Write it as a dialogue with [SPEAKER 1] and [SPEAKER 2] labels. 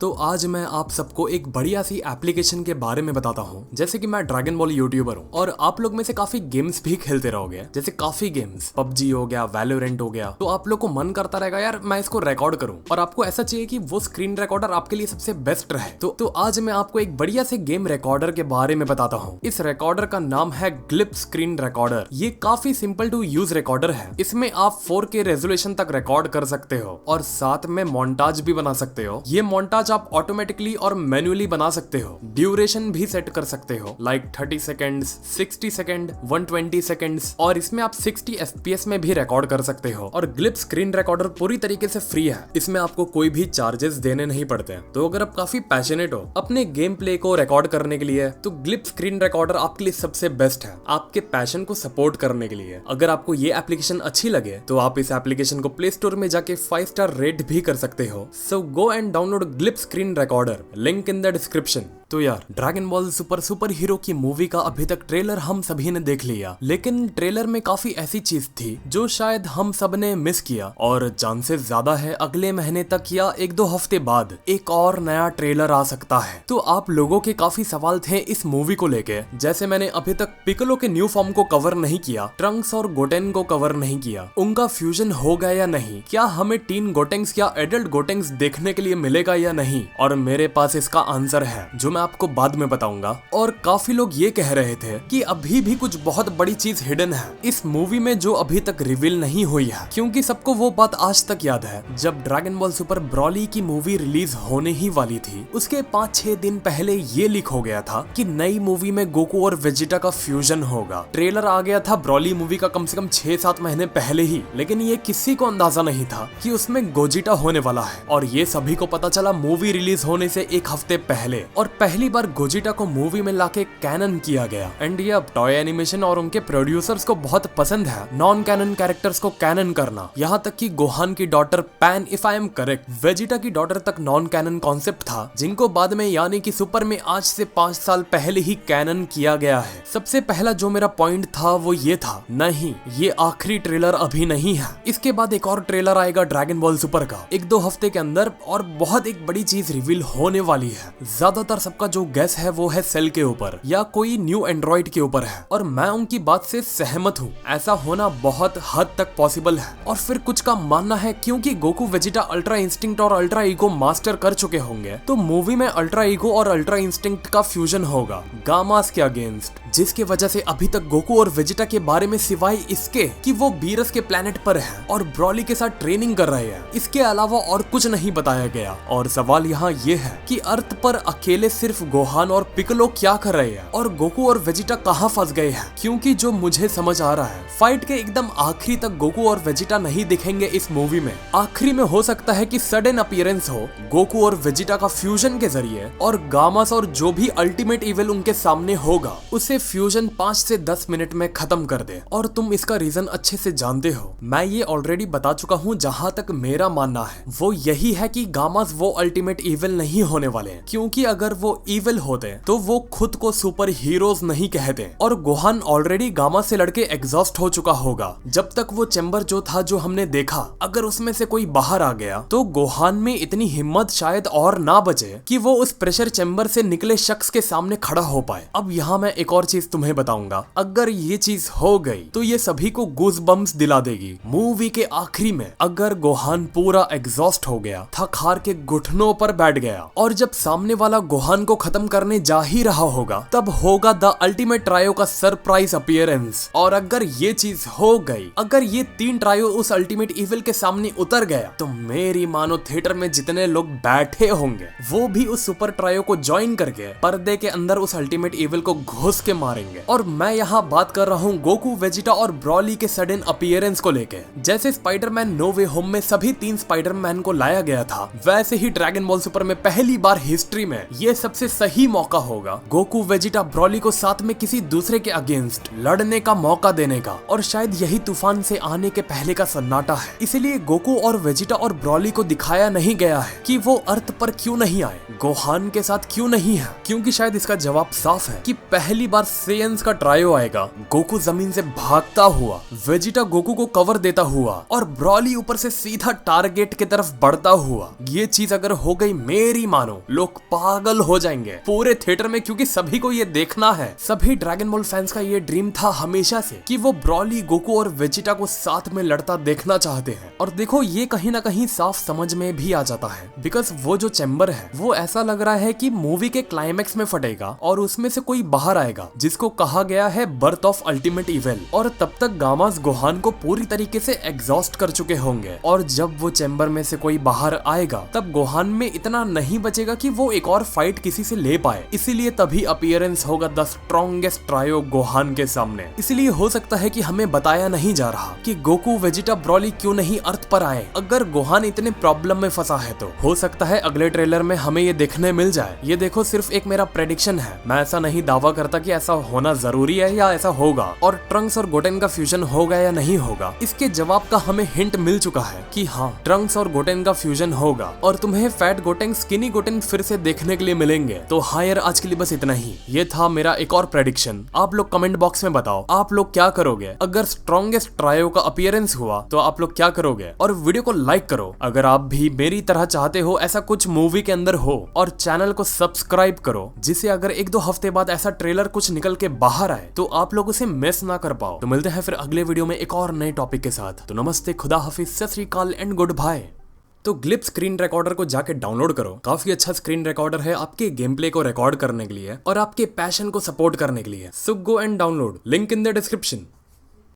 [SPEAKER 1] तो आज मैं आप सबको एक बढ़िया सी एप्लीकेशन के बारे में बताता हूँ। जैसे कि मैं ड्रैगन बॉल यूट्यूबर हूँ और आप लोग में से काफी गेम्स भी खेलते रहोगे, जैसे काफी गेम्स, पबजी हो गया, वैलोरेंट हो गया। तो आप लोग को मन करता रहेगा यार मैं इसको रिकॉर्ड करूँ, और आपको ऐसा चाहिए कि वो स्क्रीन रिकॉर्डर आपके लिए सबसे बेस्ट रहे। तो आज मैं आपको एक बढ़िया से गेम रिकॉर्डर के बारे में बताता हूँ। इस रिकॉर्डर का नाम है ग्लिप स्क्रीन रिकॉर्डर। ये काफी सिंपल टू यूज रिकॉर्डर है। इसमें आप 4K रेजोल्यूशन तक रिकॉर्ड कर सकते हो और साथ में मोन्टाज भी बना सकते हो। ये मोन्टाज आप ऑटोमेटिकली और मैन्युअली बना सकते हो। ड्यूरेशन भी सेट कर सकते हो, लाइक 30 सेकेंड्स, 60 सेकेंड, 120 सेकेंड्स, और इसमें आप 60 FPS में भी रिकॉर्ड कर सकते हो। और ग्लिप स्क्रीन रिकॉर्डर पूरी तरीके से फ्री है। इसमें आपको कोई भी चार्जेस देने नहीं पड़ते हैं। तो अगर आप काफी पैशनेट हो अपने गेम प्ले को रिकॉर्ड करने के लिए, तो ग्लिप स्क्रीन रिकॉर्डर आपके लिए सबसे बेस्ट है, आपके पैशन को सपोर्ट करने के लिए। अगर आपको ये एप्लीकेशन अच्छी लगे तो आप इस एप्लीकेशन को प्ले स्टोर में जाके 5 स्टार रेट भी कर सकते हो। So go and download Glip screen recorder, link in the description. तो यार, ड्रैगन बॉल सुपर हीरो की मूवी का अभी तक ट्रेलर हम सभी ने देख लिया, लेकिन ट्रेलर में काफी ऐसी चीज थी जो शायद हम सब ने मिस किया, और चांसेस ज्यादा है अगले महीने तक या 1-2 हफ्ते बाद एक और नया ट्रेलर आ सकता है। तो आप लोगों के काफी सवाल थे इस मूवी को लेके। जैसे मैंने अभी तक पिकोलो के न्यू फॉर्म को कवर नहीं किया, ट्रंक्स और गोटेन को कवर नहीं किया, उनका फ्यूजन होगा या नहीं, क्या हमें टीन गोटेंग्स या एडल्ट गोटेंग्स देखने के लिए मिलेगा या नहीं, और मेरे पास इसका आंसर है जो मैं आपको बाद में बताऊंगा। और काफी लोग ये कह रहे थे कि अभी भी कुछ बहुत बड़ी चीज हिडन है इस मूवी में जो अभी तक रिवील नहीं हुई है, क्योंकि सबको वो बात आज तक याद है जब ड्रैगन बॉल सुपर ब्रॉली की मूवी रिलीज होने ही वाली थी, उसके 5-6 दिन पहले ये लीक हो गया था कि नई मूवी में गोकू और वेजिटा का फ्यूजन होगा। ट्रेलर आ गया था ब्रॉली मूवी का कम से कम 6-7 महीने पहले ही, लेकिन ये किसी को अंदाजा नहीं था कि उसमें गोजिटा होने वाला है। और ये सभी को पता चला मूवी रिलीज होने से 1 हफ्ते पहले, और पहली बार गोजिटा को मूवी में लाके कैनन किया गया। एंड ये अब टॉय एनिमेशन और उनके प्रोड्यूसर्स को बहुत पसंद है नॉन कैनन कैरेक्टर्स को कैनन करना। यहाँ तक कि गोहान की daughter pan, if I am correct, Vegeta की डॉटर तक नॉन कैनन कॉन्सेप्ट था, जिनको बाद में यानी कि सुपर में आज से 5 साल पहले ही कैनन किया गया है। सबसे पहला जो मेरा पॉइंट था वो ये था, नहीं ये आखिरी ट्रेलर अभी नहीं है, इसके बाद एक और ट्रेलर आएगा ड्रैगन बॉल सुपर का 1-2 हफ्ते के अंदर, और बहुत एक बड़ी चीज रिवील होने वाली है। ज्यादातर सबका जो गैस है वो है सेल के ऊपर या कोई न्यू एंड्रॉइड के ऊपर है, और मैं उनकी बात से सहमत हूँ। ऐसा होना बहुत हद तक पॉसिबल है। और फिर कुछ का मानना है क्योंकि गोकू वेजिटा अल्ट्रा इंस्टिंक्ट और अल्ट्रा ईगो मास्टर कर चुके होंगे, तो मूवी में अल्ट्रा ईगो और अल्ट्रा इंस्टिंक्ट का फ्यूजन होगा गामास के अगेंस्ट, जिसकी वजह से अभी तक गोकू और वेजिटा के बारे में सिवाय इसके कि वो बीरस के प्लेनेट पर है और ब्रॉली के साथ ट्रेनिंग कर रहे हैं, इसके अलावा और कुछ नहीं बताया गया। और सवाल यहाँ ये है कि अर्थ पर अकेले सिर्फ गोहान और पिकोलो क्या कर रहे हैं, और गोकू और वेजिटा कहाँ फंस गए हैं, क्योंकि जो मुझे समझ आ रहा है फाइट के एकदम आखिरी तक गोकू और वेजिटा नहीं दिखेंगे इस मूवी में। आखिरी में हो सकता है कि सडन अपीयरेंस हो गोकू और वेजिटा का फ्यूजन के जरिए, और गामास और जो भी अल्टीमेट इविल उनके सामने होगा उसे फ्यूजन 5 से 10 मिनट में खत्म कर दे। और तुम इसका रीजन अच्छे से जानते हो, मैं ये ऑलरेडी बता चुका हूँ। जहाँ तक मेरा मानना है वो यही है कि गामास वो अल्टीमेट इविल नहीं होने वाले, क्योंकि अगर वो इविल होते तो वो खुद को सुपर हीरोज नहीं कहते, और गोहान ऑलरेडी गामा से लड़के एग्जॉस्ट हो चुका होगा। जब तक वो चैम्बर जो था जो हमने देखा, अगर उसमें से कोई बाहर आ गया तो गोहान में इतनी हिम्मत शायद और ना बचे कि वो उस प्रेशर चैम्बर से निकले शख्स के सामने खड़ा हो पाए। अब यहाँ मैं एक और चीज तुम्हें बताऊंगा, अगर ये चीज हो गई तो ये सभी को गूज बम्स दिला देगी। मूवी के आखिरी में अगर गोहान पूरा एग्जॉस्ट हो गया, थक हार के घुटनों पर बैठ गया, और जब सामने वाला गोहान को खत्म करने जा ही रहा होगा, तब होगा द अल्टीमेट ट्रायो का सरप्राइज अपीयरेंस। और अगर ये चीज हो गई, अगर ये 3 ट्रायो उस अल्टीमेट इविल के सामने उतर गया, तो मेरी मानो थिएटर में जितने लोग बैठे होंगे वो भी उस सुपर ट्रायो को ज्वाइन करके पर्दे के अंदर उस अल्टीमेट इविल को घुस के मारेंगे। और मैं यहाँ बात कर रहा हूँ गोकू, वेजिटा और ब्रॉली के सडन अपीयरेंस को लेके। जैसे स्पाइडरमैन नो वे होम में सभी 3 स्पाइडरमैन को लाया गया था, वैसे ही ड्रैगन बॉल सुपर में पहली बार हिस्ट्री में ये सब सबसे सही मौका होगा गोकू, वेजिटा, ब्रॉली को साथ में किसी दूसरे के अगेंस्ट लड़ने का मौका देने का, और शायद यही तूफान से आने के पहले का सन्नाटा है। इसीलिए गोकू और वेजिटा और ब्रॉली को दिखाया नहीं गया है कि वो अर्थ पर क्यों नहीं आए, गोहान के साथ क्यों नहीं है, क्योंकि शायद इसका जवाब साफ है कि पहली बार सेयंस का ट्रायो आएगा, गोकू जमीन से भागता हुआ, वेजिटा गोकू को कवर देता हुआ और ब्रॉली ऊपर से सीधा टारगेट की तरफ बढ़ता हुआ। ये चीज अगर हो गई मेरी मानो, लोग पागल हो जाएंगे पूरे थिएटर में, क्योंकि सभी को ये देखना है। सभी ड्रैगन बॉल फैंस का ये ड्रीम था हमेशा से कि वो ब्रॉली, गोकू और वेजिटा को साथ में लड़ता देखना चाहते हैं। और देखो ये कहीं ना कहीं साफ समझ में भी आ जाता है, बिकॉज वो जो चैम्बर है वो ऐसा लग रहा है कि मूवी के क्लाइमेक्स में फटेगा और उसमें से कोई बाहर आएगा जिसको कहा गया है बर्थ ऑफ अल्टीमेट इविल, और तब तक गामास गोहान को पूरी तरीके से एग्जॉस्ट कर चुके होंगे। और जब वो चैम्बर में से कोई बाहर आएगा तब गोहान में इतना नहीं बचेगा कि वो एक और फाइट किसी से ले पाए, इसीलिए तभी अपीयरेंस होगा द स्ट्रॉन्गेस्ट ट्रायो गोहान के सामने। इसलिए हो सकता है कि हमें बताया नहीं जा रहा कि गोकू, वेजिटा, ब्रॉली क्यों नहीं अर्थ पर आए। अगर गोहान इतने प्रॉब्लम में फंसा है तो हो सकता है अगले ट्रेलर में हमें ये देखने मिल जाए। ये देखो सिर्फ एक मेरा प्रेडिक्शन है, मैं ऐसा नहीं दावा करता कि ऐसा होना जरूरी है या ऐसा होगा। और ट्रंक्स और गोटेन का फ्यूजन होगा या नहीं होगा, इसके जवाब का हमें हिंट मिल चुका है कि हाँ, ट्रंक्स और गोटेन का फ्यूजन होगा और तुम्हें फैट गोटेन, स्किनी गोटेन फिर से देखने के लिए मिलेंगे। तो हाँ यार, आज के लिए बस इतना ही। ये था मेरा एक और प्रेडिक्शन। आप लोग कमेंट बॉक्स में बताओ आप लोग क्या करोगे अगर स्ट्रॉन्गेस्ट ट्रायो का अपीयरेंस हुआ, तो आप लोग क्या करोगे। और वीडियो को लाइक करो अगर आप भी मेरी तरह चाहते हो ऐसा कुछ मूवी के अंदर हो, और चैनल को सब्सक्राइब करो जिससे अगर 1-2 हफ्ते बाद ऐसा ट्रेलर कुछ निकल के बाहर आए तो आप लोग उसे मिस ना कर पाओ। तो मिलते हैं फिर अगले वीडियो में एक और नए टॉपिक के साथ। तो नमस्ते, खुदा हाफिज, सत श्री अकाल एंड गुड बाय। तो ग्लिप स्क्रीन रिकॉर्डर को जाके डाउनलोड करो। काफी अच्छा स्क्रीन रिकॉर्डर है आपके गेम प्ले को रिकॉर्ड करने के लिए और आपके पैशन को सपोर्ट करने के लिए। So go and download, link in the description.